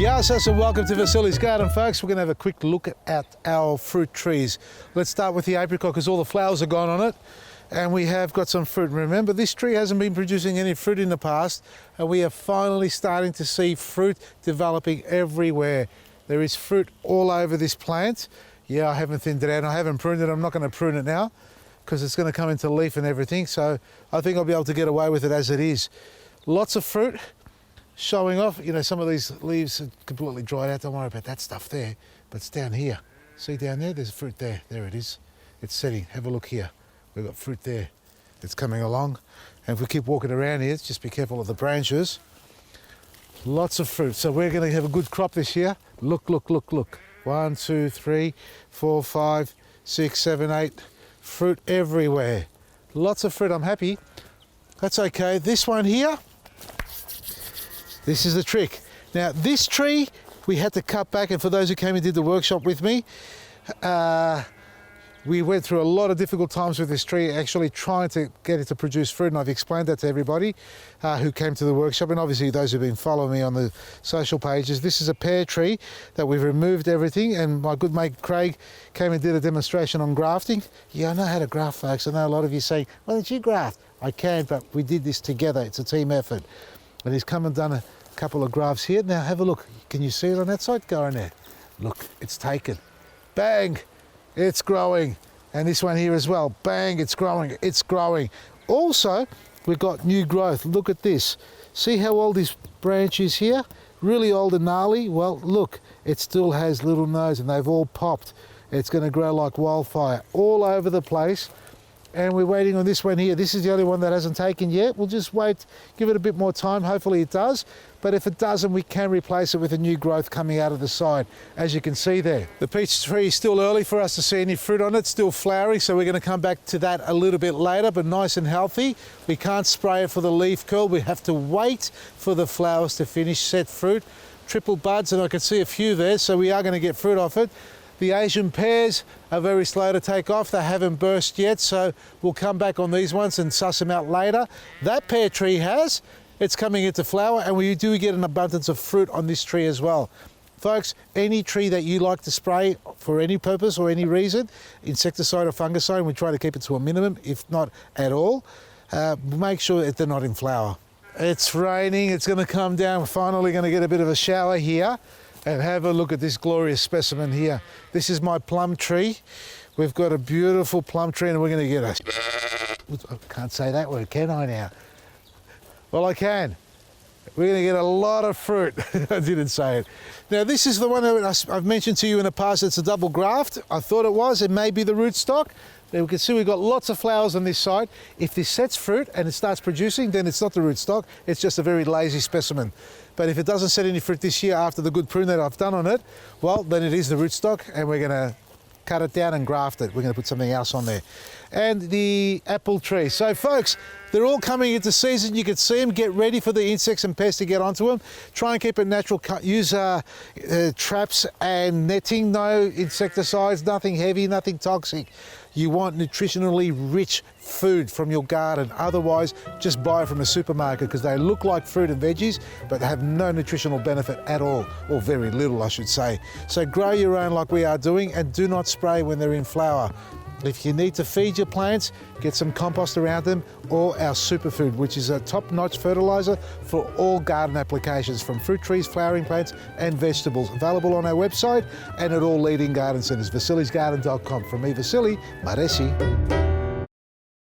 Yes, and welcome to Vasily's Garden, folks. We're going to have a quick look at our fruit trees. Let's start with the apricot because all the flowers are gone on it. And we have got some fruit. Remember, this tree hasn't been producing any fruit in the past, and we are finally starting to see fruit developing everywhere. There is fruit all over this plant. Yeah, I haven't thinned it out. I haven't pruned it. I'm not going to prune it now because it's going to come into leaf and everything. So I think I'll be able to get away with it as it is. Lots of fruit showing off. You know, some of these leaves are completely dried out. Don't worry about that stuff there. But it's down here. See down there? There's fruit there. There it is. It's setting. Have a look here. We've got fruit there. It's coming along. And if we keep walking around here, just be careful of the branches. Lots of fruit. So we're going to have a good crop this year. Look, look, look, look. 1, 2, 3, 4, 5, 6, 7, 8. Fruit everywhere. Lots of fruit. I'm happy. That's okay. This one here, this is the trick. Now, this tree we had to cut back, and for those who came and did the workshop with me, we went through a lot of difficult times with this tree, actually trying to get it to produce fruit, and I've explained that to everybody who came to the workshop, and obviously those who've been following me on the social pages. This is a pear tree that we've removed everything, and my good mate Craig came and did a demonstration on grafting. Yeah, I know how to graft, folks. I know a lot of you saying, why don't you graft? I can, but we did this together. It's a team effort. And he's come and done a couple of grafts here. Now have a look. Can you see it on that side? Go in there. Look, it's taken. Bang! It's growing. And this one here as well. Bang, it's growing. It's growing. Also, we've got new growth. Look at this. See how old this branch is here? Really old and gnarly. Well, look, it still has little nodes and they've all popped. It's going to grow like wildfire all over the place. And we're waiting on this one here. This is the only one that hasn't taken yet. We'll just wait, give it a bit more time. Hopefully it does. But if it doesn't, we can replace it with a new growth coming out of the side, as you can see there. The peach tree is still early for us to see any fruit on it, still flowering, so we're going to come back to that a little bit later, but nice and healthy. We can't spray it for the leaf curl. We have to wait for the flowers to finish, set fruit. Triple buds, and I can see a few there, so we are going to get fruit off it. The Asian pears are very slow to take off. They haven't burst yet, so we'll come back on these ones and suss them out later. That pear tree has. It's coming into flower, and we do get an abundance of fruit on this tree as well. Folks, any tree that you like to spray for any purpose or any reason, insecticide or fungicide, we try to keep it to a minimum, if not at all. Make sure that they're not in flower. It's raining. It's going to come down. We're finally going to get a bit of a shower here. And have a look at this glorious specimen here. This is my plum tree. We've got a beautiful plum tree, and we're going to get I can't say that word, can I now? Well, I can. We're going to get a lot of fruit. I didn't say it. Now, this is the one that I've mentioned to you in the past. It's a double graft. I thought it was. It may be the rootstock. Now we can see we've got lots of flowers on this side. If this sets fruit and it starts producing, then it's not the rootstock. It's just a very lazy specimen. But if it doesn't set any fruit this year after the good prune that I've done on it, well, then it is the rootstock, and we're going to cut it down and graft it. We're going to put something else on there. And the apple tree. So folks, they're all coming into season. You can see them. Get ready for the insects and pests to get onto them. Try and keep it natural. Use traps and netting. No insecticides, nothing heavy, nothing toxic. You want nutritionally rich food from your garden. Otherwise, just buy it from a supermarket because they look like fruit and veggies, but they have no nutritional benefit at all, or very little, I should say. So grow your own like we are doing, and do not spray when they're in flower. If you need to feed your plants, get some compost around them, or our superfood, which is a top-notch fertilizer for all garden applications, from fruit trees, flowering plants, and vegetables. Available on our website and at all leading garden centres. Vasily'sGarden.com. From me, Vasily, Maresi.